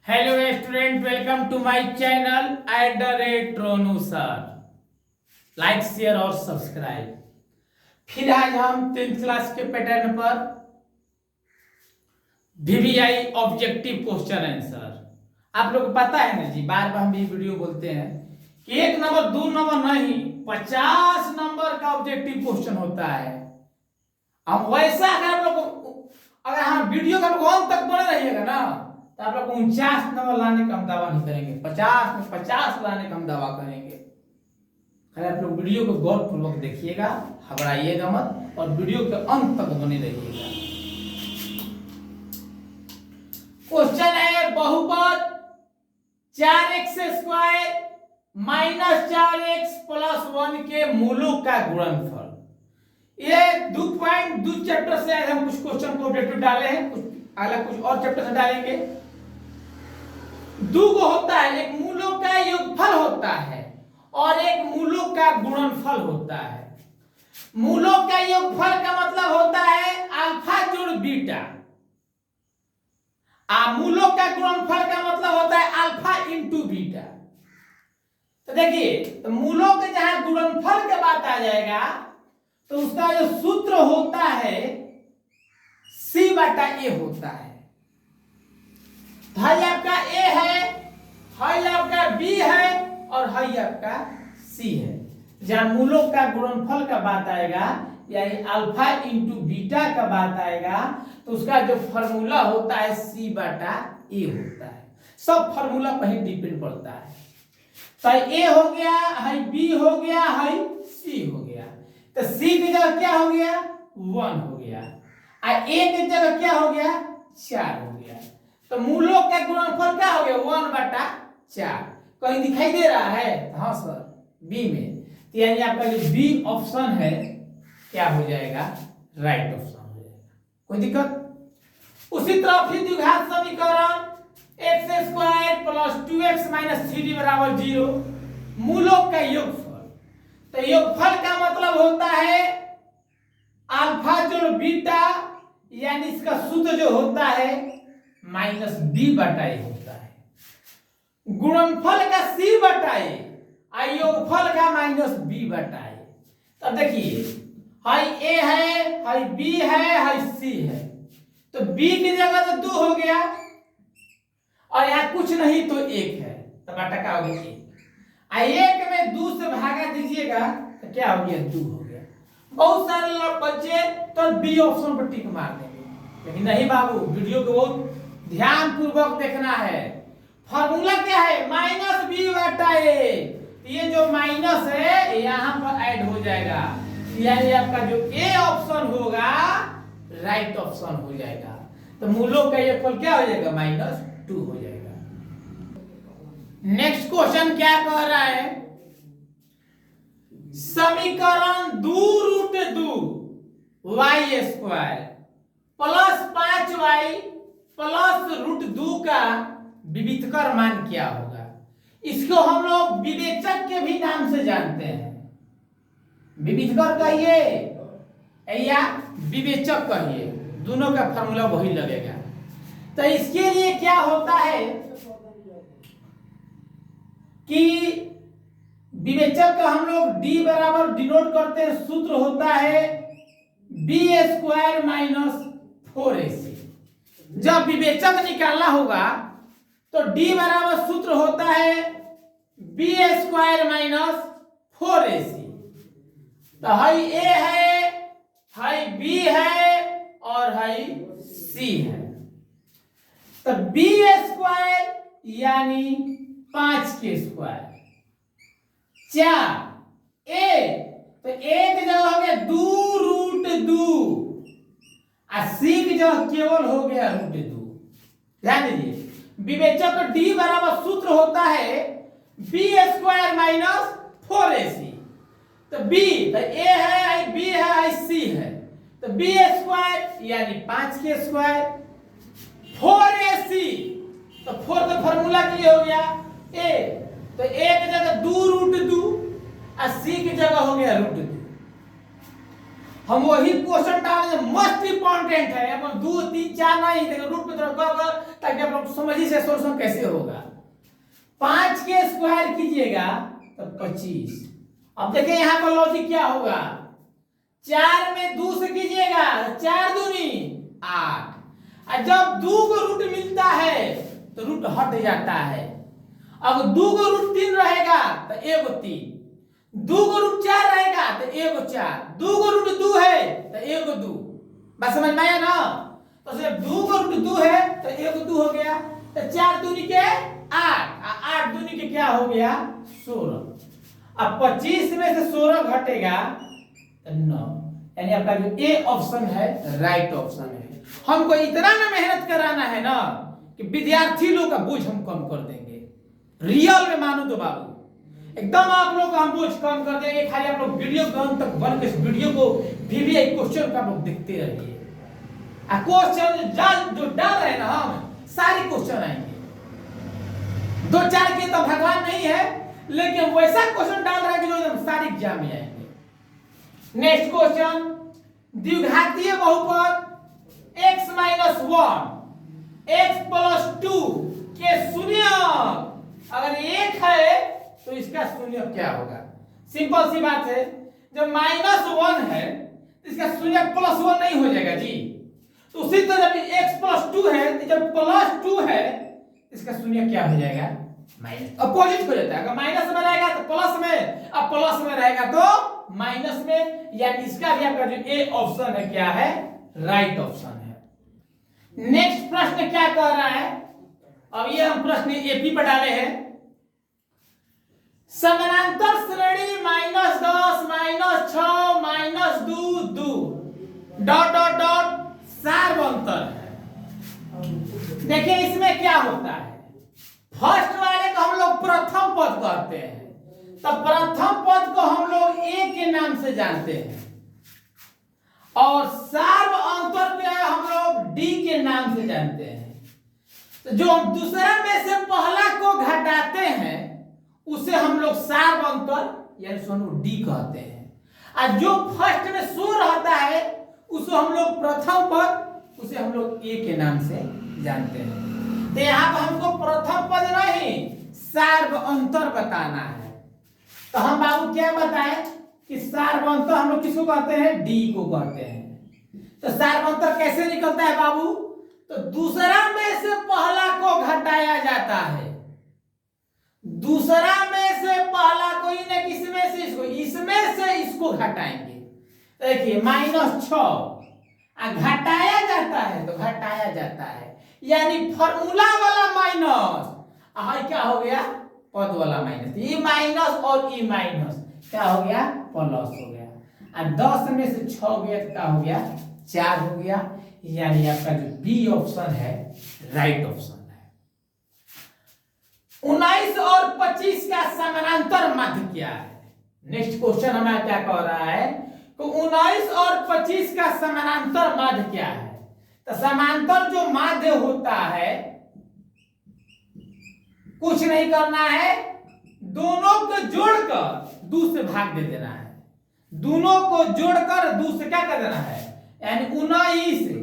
Hello student, welcome to my channel @Ronu sir. Like share और subscribe. फिर आज हम 10th क्लास के पैटर्न पर वीवीआई ऑब्जेक्टिव क्वेश्चन आंसर। आप लोग को पता है ना जी, बार बार हम ये वीडियो बोलते हैं कि 1 नंबर 2 नंबर नहीं 50 नंबर का ऑब्जेक्टिव क्वेश्चन होता है। हम वैसा अगर हम वीडियो का अंत तक बने रहिएगा ना तो आप लोग 49 नंबर लाने का हम दावा नहीं करेंगे, 50 में 50 लाने का हम दावा करेंगे। अगर आप लोग वीडियो को गौरपूर्वक देखिएगा, घबराइएगा मत और वीडियो के अंत तक बने रहिएगा। क्वेश्चन है बहुपद 4x² - 4x + 1 के मूलों का गुणनफल। ये 2 चैप्टर से आज हम कुछ क्वेश्चन को ऑब्जेक्टिव डाले हैं, कुछ और चैप्टर से डालेंगे। दो को होता है, एक मूलों का योगफल होता है और एक मूलों का गुणनफल होता है। मूलों का योगफल का मतलब होता है अल्फा जोड़ बीटा, मूलों का गुणनफल का मतलब होता है अल्फा इंटू बीटा। तो देखिए, तो मूलों के जहां गुणनफल की बात आ जाएगा तो उसका जो सूत्र होता है C/A होता है। हाई आपका A है, हाई आपका B है और हाई आपका C है। जहां मूलों का गुणनफल का बात आएगा यानी अल्फा इंटू बीटा का बात आएगा तो उसका जो फॉर्मूला होता है C/A होता है। सब फॉर्मूला पर ही डिपेंड पड़ता है। तो A हो गया, हाई B हो गया, हाई C हो गया। तो C की जगह क्या हो गया 1 हो गया और A की जगह क्या हो गया 4 हो गया। तो मूलों का गुणनफल क्या हो गया 1/4। कहीं दिखाई दे रहा है? हाँ सर, बी में। तो यानी आपका जो बी ऑप्शन है क्या हो जाएगा, राइट ऑप्शन हो जाएगा। कोई दिक्कत? उसी तरह फिर द्विघात समीकरण x² + 2x - 3d = 0 मूलों का योगफल। तो योगफल का मतलब होता है अल्फा जोड़ बीटा, यानी इसका सूत्र जो होता है -b/a होता है। गुणनफल का C/A और योगफल का -b/a। तब देखिए, हाई A है, हाई B है, हाई C है। तो B की जगह तो 2 हो गया और यहाँ कुछ नहीं तो 1 है, तो बटा का हो गया 1। 1 में 2 से भागा दीजिएगा तो क्या हो गया 2 हो गया। बहुत सारे लोग बच्चे तो बी ऑप्शन पर टिक मार देंगे, लेकिन नहीं बाबू, वीडियो को बहुत ध्यान पूर्वक देखना है। फॉर्मूला क्या है -b/a। ये जो माइनस है यहाँ पर ऐड हो जाएगा, यानी आपका जो ए ऑप्शन होगा राइट ऑप्शन हो जाएगा। तो मूलों का ये फल क्या हो जाएगा -2 हो जाएगा। नेक्स्ट क्वेश्चन क्या कह रहा है, समीकरण 2√2 y² + 5y + √2 का विविधकर मान क्या होगा। इसको हम लोग विवेचक के भी नाम से जानते हैं। विविधकर कहिए या विवेचक कहिए, दोनों का फॉर्मूला वही लगेगा। तो इसके लिए क्या होता है कि विवेचक का हम लोग d बराबर डिनोट करते हैं, सूत्र होता है b² - 4ac। जब विवेचक निकालना होगा तो d बराबर सूत्र होता है b² - 4ac। तो हाई A है, हाई B है और हाई C है। तो b² यानी 5 के स्क्वायर 4 A, तो A की जगह हो गया 2√2 और C की जगह केवल हो गया √2। ध्यान दीजिए, विवेचक D बराबर सूत्र होता है b² - 4ac। तो B तो A है, B है, C है। तो b² यानी 5 के स्क्वायर 4ac। तो 4 का फॉर्मूला क्या हो गया A, तो A की जगह 2√2 और C की जगह हो गया √2। हम वही क्वेश्चन डालेंगे, मस्ट इंपॉर्टेंट है। अब 2 3 4 नहीं देखो, रूट पे तरफ कर ताकि आप लोग समझिए से सोल्यूशन कैसे होगा। 5 के स्क्वायर कीजिएगा तो 25। अब देखिए यहाँ पर लॉजिक क्या होगा, 4 में 2 से कीजिएगा 4 दूनी 8, और जब 2 को रूट मिलता है तो रूट हट जाता है। अब 2 को रूट 3 रहेगा तो 1 3, 2 को रूट 4 रहेगा तो 1 4, 2 को रूट 2 है तो 1 2। बस समझ में आया ना। तो सिर्फ 2 को रूट 2 है तो 1 2 हो गया, तो 4 दूनी के 8, 8 दूनी के क्या हो गया 16। अब 25 में से 16 घटेगा तो 9, यानी आपका जो ए ऑप्शन है राइट ऑप्शन है। हमको इतना ना मेहनत कराना है ना कि विद्यार्थी लोग का बोझ हम कम कर देंगे। रियल में मानो तो बाबू एकदम आप लोग का हम बोझ कम कर देंगे। खाली आप लोग वीडियो को अंत तक बन के इस वीडियो को VVI क्वेश्चन का लोग देखते रहिए। क्वेश्चन जो डाल रहे हैं ना हम सारे क्वेश्चन आएंगे, 2 4 के तो भगवान नहीं है, लेकिन वैसा क्वेश्चन डाल रहा है कि जो एकदम सारे एग्जाम में आएंगे। नेक्स्ट क्वेश्चन, द्विघातीय बहुपद x - 1 x + 2 के शून्य अगर 1 है तो इसका शून्य क्या होगा। सिंपल सी बात है, जब -1 है तो इसका शून्य +1 नहीं हो जाएगा जी। तो उसी तरह जब x + 2 है तो जब +2 है इसका शून्य क्या हो जाएगा माइनस, अपोजिट हो जाता है। अगर माइनस में रहेगा तो प्लस में, अब प्लस में रहेगा तो माइनस में, यानी इसका भी आपका जो ए ऑप्शन है क्या है राइट ऑप्शन है। नेक्स्ट प्रश्न क्या कह रहा है, अब ये हम प्रश्न एपी पर डाले हैं। समानांतर श्रेणी -10 -6 -2 2 डॉट डॉट डॉट सार्वंतर है। देखिए इसमें क्या होता है, फर्स्ट वाले को हम लोग प्रथम पद कहते हैं, तो प्रथम पद को हम लोग ए के नाम से जानते हैं, और सार्वंतर को हम लोग डी के नाम से जानते हैं। तो जो हम दूसरा में से पहला को घटाते हैं उसे हम लोग सार्वंतर यानी सोनू डी कहते हैं, और जो फर्स्ट में शो रहता है उसे हम लोग प्रथम पद, उसे हम लोग ए के नाम से जानते हैं। तो यहाँ पर हमको प्रथम पद नहीं सार्वंतर बताना है। तो हम बाबू क्या बताएं कि सार्वंतर हम लोग किसको कहते हैं, डी को कहते हैं। तो सार्वंतर कैसे निकलता है बाबू, तो दूसरा में से पहला को घटाया जाता है, दूसरा में से पहला को इन्हें किसमें से इसको, इसमें से इसको घटाएंगे। देखिए -6 घटाया जाता है तो घटाया जाता है, यानी फॉर्मूला वाला माइनस, क्या हो गया पद वाला माइनस, ये माइनस और ये माइनस क्या हो गया प्लस हो गया, और 10 में से 6 गया तो क्या हो गया 4 हो गया, यानी आपका जो बी ऑप्शन है राइट ऑप्शन है। 19 और 25 का समानांतर माध्य क्या है। नेक्स्ट क्वेश्चन हमारा क्या कह रहा है, तो 19 और 25 का समानांतर माध्य क्या है। तो समांतर जो माध्य होता है कुछ नहीं करना है, दोनों को जोड़कर 2 से भाग दे देना है, दोनों को जोड़कर 2 से क्या कर देना है, यानी 19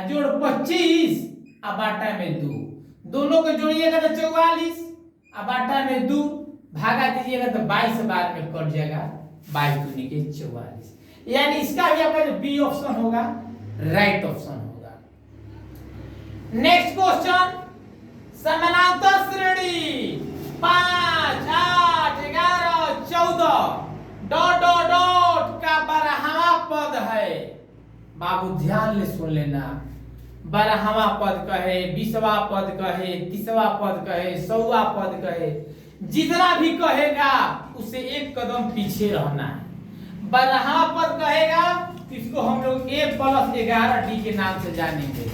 जोड़ 25 अब बाटा में 2, दोनों को जोड़िएगा तो 44, अब बाटा में 2 भागा दीजिएगा तो 22 बार में कट जाएगा, 22 दूनी के 44, यानी इसका भी आपका जो बी ऑप्शन होगा राइट ऑप्शन होगा। नेक्स्ट क्वेश्चन, समानांतर श्रेणी 5 8 11 14 डॉट डॉट डॉट का 12वां पद है। बाबू ध्यान से सुन लेना, 12वां पद कहे, 20वां पद कहे, 30वां पद कहे, 100वां पद कहे, जितना भी कहेगा उससे एक कदम पीछे रहना है। 12वां पद कहेगा इसको हम लोग a + 11 d के नाम से जानेंगे,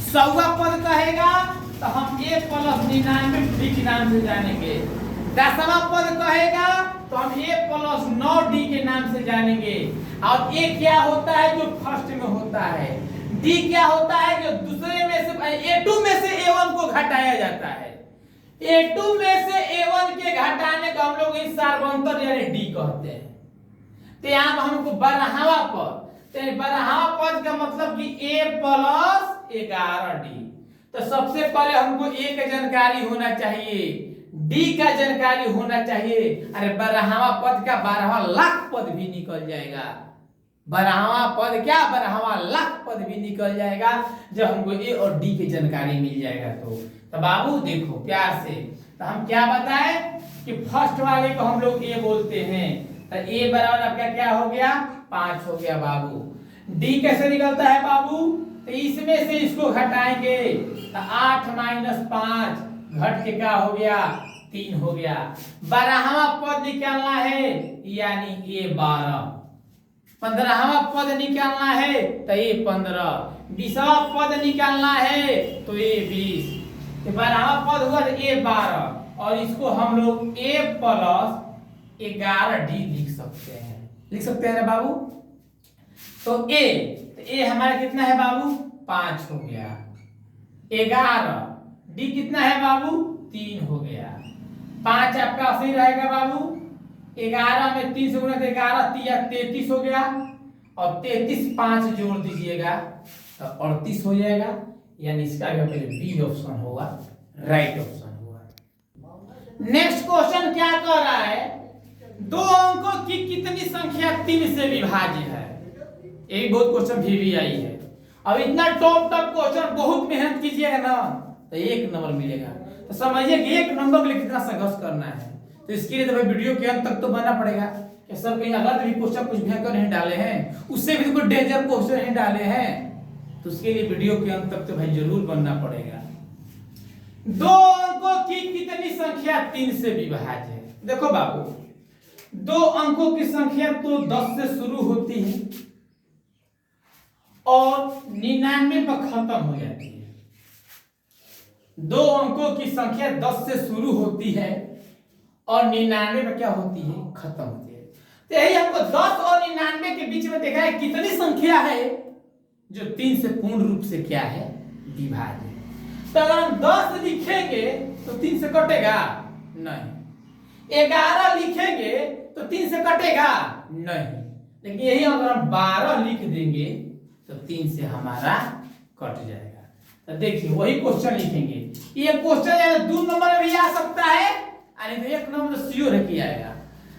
100वां पद कहेगा तो हम a + 99 d के नाम से जानेंगे, 10वां पद कहेगा तो हम a + 9 d के नाम से जानेंगे, और a क्या होता है जो फर्स्ट में होता है, d क्या होता है जो दूसरे में से a2 में से a1 को घटाया जाता है, a2 में से a1 के घटाने को हम लोग इस सार्वंतर यानी d कहते हैं। तो यहाँ हमको 12वां पद तो बारहवां पद का मतलब कि a प्लस 11d। तो सबसे पहले हमको a का जानकारी होना चाहिए, d का जानकारी होना चाहिए। अरे बारहवां पद का 12वां लाख पद भी निकल जाएगा। बारहवां पद क्या, 12वां लाख पद भी निकल जाएगा जब हमको a और d की जानकारी मिल जाएगा। तो बाबू देखो प्यार से, तो हम क्या बताए कि फर्स्ट वाले को हम लोग a बोलते हैं। तो a बराबर आपका क्या हो गया, 5 हो गया बाबू। d कैसे निकलता है बाबू, तो इसमें से इसको घटाएंगे तो 8 माइनस 5 घट के क्या हो गया, 3 हो गया। 12वां पद निकालना है यानी a 12, 15वां पद निकालना है तो a 15, 20वां पद निकालना है तो a 20। 12वां पद हुआ तो a 12 और इसको हम लोग a प्लस 11d लिख सकते हैं, लिख सकते हैं ना बाबू। तो a हमारा कितना है बाबू, 5 हो गया। 11 d कितना है बाबू, 3 हो गया। 5 आपका सही रहेगा बाबू। 11 में 3 से गुणा तो 11 33 हो गया और 33 5 जोड़ दीजिएगा तो 38 हो जाएगा। यानी इसका बी ऑप्शन होगा, राइट ऑप्शन होगा। नेक्स्ट क्वेश्चन क्या कर रहा है, दो अंकों की कितनी संख्या 3 से विभाज्य है। एक बहुत क्वेश्चन भी आई है। अब इतना टॉप क्वेश्चन बहुत मेहनत कीजिएगा ना तो 1 नंबर मिलेगा। तो समझिए कि 1 नंबर के लिए कितना संघर्ष करना है। तो इसके लिए तो भाई वीडियो के अंत तक तो बनना पड़ेगा कि सर कहीं अलग भी क्वेश्चन कुछ भयंकर नहीं डाले हैं, उससे भी कोई डेंजर क्वेश्चन नहीं डाले हैं। तो उसके लिए वीडियो के अंत तक तो भाई जरूर बनना पड़ेगा। दो अंकों की कितनी संख्या 3 से विभाज्य है। देखो बाबू, दो अंकों की संख्या तो 10 से शुरू होती है और 99 पर खत्म हो जाती है। दो अंकों की संख्या 10 से शुरू होती है और 99 पर क्या होती है, खत्म होती है। तो यही हमको 10 और 99 के बीच में देखा है कितनी संख्या है जो 3 से पूर्ण रूप से क्या है, विभाज्य। तो अगर हम 10 लिखेंगे तो 3 से कटेगा नहीं, 11 लिखेंगे तो 3 से कटेगा नहीं, लेकिन यही अगर हम 12 लिख देंगे तो 3 से हमारा कट जाएगा। तो देखिए वही क्वेश्चन लिखेंगे। ये क्वेश्चन 2 नंबर में भी आ सकता है, यानी तो 1 नंबर तो श्योर है कि आएगा।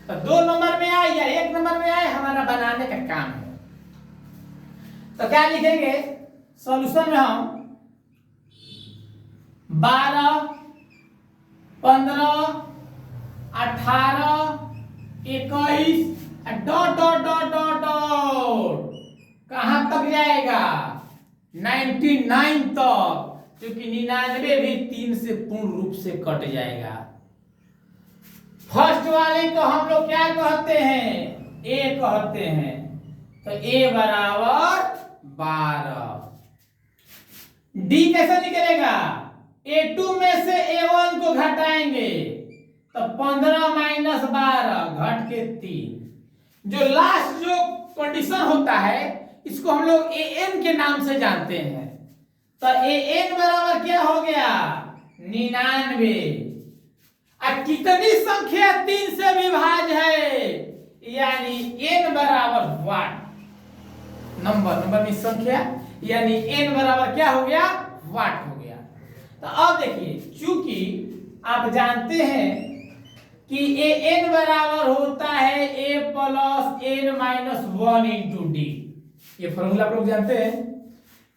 तो 2 नंबर में आए या 1 नंबर में आए, हमारा बनाने का काम है। तो क्या लिखेंगे सॉल्यूशन में, हम 12, 15, 18, 21 dot dot dot dot dot कहां तक जाएगा, 99 तक, क्योंकि 99 भी 3 से पूर्ण रूप से कट जाएगा। फर्स्ट वाले को हम लोग क्या कहते हैं, a कहते हैं। तो a बराबर 12। d कैसे निकलेगा, a2 में से a1 को घटाएंगे तो 15 माइनस 12 घट के 3। जो लास्ट जो कंडीशन होता है इसको हम लोग an के नाम से जानते हैं। तो an बराबर क्या हो गया, 99। अब कितनी संख्या 3 से विभाज्य है, यानी n बराबर वाट, नंबर में संख्या, यानी n बराबर क्या हो गया, वाट हो गया। तो अब देखिए, चूंकि आप जानते हैं कि an बराबर होता है a plus n minus 1 into D. ये फॉर्मूला आप लोग जानते हैं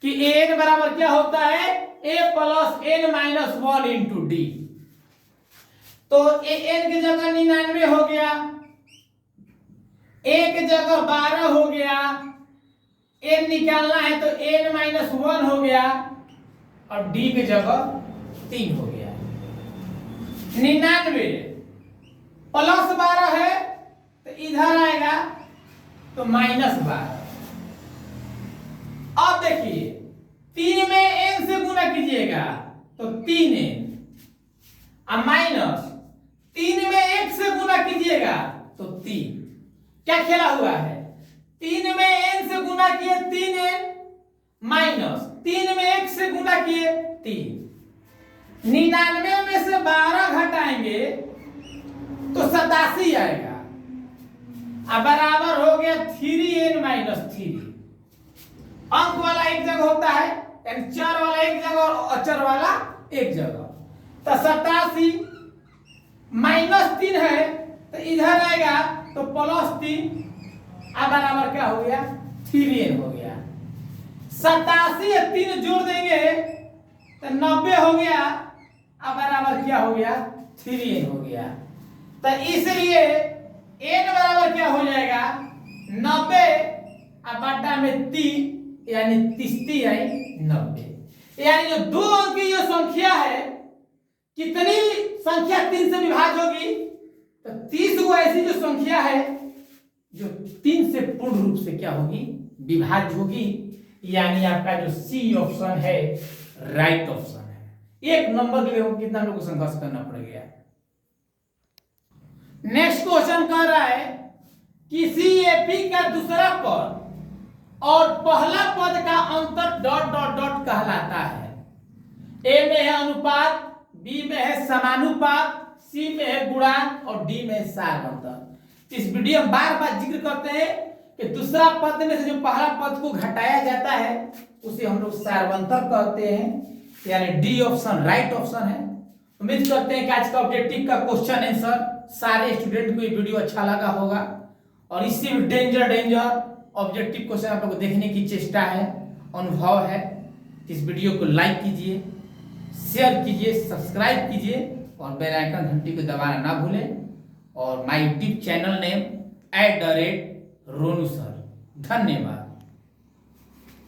कि an बराबर क्या होता है, a plus n minus 1 into D. तो n की जगह 99 हो गया, a की जगह 12 हो गया, n निकालना है तो n माइनस 1 हो गया और d की जगह 3 हो गया। 99 प्लस 12 है तो इधर आएगा तो माइनस 12। अब देखिए 3 में n से गुना कीजिएगा तो 3n, अब माइनस 3 में 1 से गुना कीजिएगा तो 3। क्या खेला हुआ है, 3 में n से गुना किए 3n, माइनस 3 में 1 से गुना किए 3। 99 में से 12 घटाएंगे तो 87 आएगा। अब बराबर हो गया 3n माइनस 3। अंक वाला एक जगह होता है, यानी चर वाला एक जगह और अचर वाला एक जगह। तो 87 -3 है तो इधर आएगा तो +3 बराबर क्या हो गया 3n हो गया। 87 और 3 जोड़ देंगे तो 90 हो गया बराबर क्या हो गया 3n हो गया। तो इसलिए n बराबर क्या हो जाएगा 90 बटा में 3 यानी 30 है 90। यानी जो 2 अंक की जो संख्या है, कितनी संख्या 3 से विभाज्य होगी तो 30 को ऐसी जो संख्या है जो 3 से पूर्ण रूप से क्या होगी विभाज्य होगी। यानी आपका जो सी ऑप्शन है राइट ऑप्शन है। एक नंबर के लिए कितना लोगों को संघर्ष करना पड़ गया। नेक्स्ट क्वेश्चन कह रहा है किसी एपी का दूसरा पद और पहला पद का अंतर ... कहलाता है। ए में है अनुपात, बी में है समानुपात, सी में है गुणांक और डी में है सारवंतर। इस वीडियो में बार बार जिक्र करते हैं कि दूसरा पद में से जो पहला पद को घटाया जाता है उसे हम लोग सारवंतर कहते हैं। यानी डी ऑप्शन राइट ऑप्शन है। उम्मीद करते हैं कि आज का ऑब्जेक्टिव का क्वेश्चन आंसर सारे स्टूडेंट को ये वीडियो अच्छा लगा होगा और इससे भी डेंजर ऑब्जेक्टिव क्वेश्चन आप लोग को देखने की चेष्टा है, अनुभव है। इस वीडियो को लाइक कीजिए, शेयर कीजिए, सब्सक्राइब कीजिए और बेल आइकन घंटी को दबाना ना भूलें। और my YouTube channel name @Ronu sir. धन्यवाद।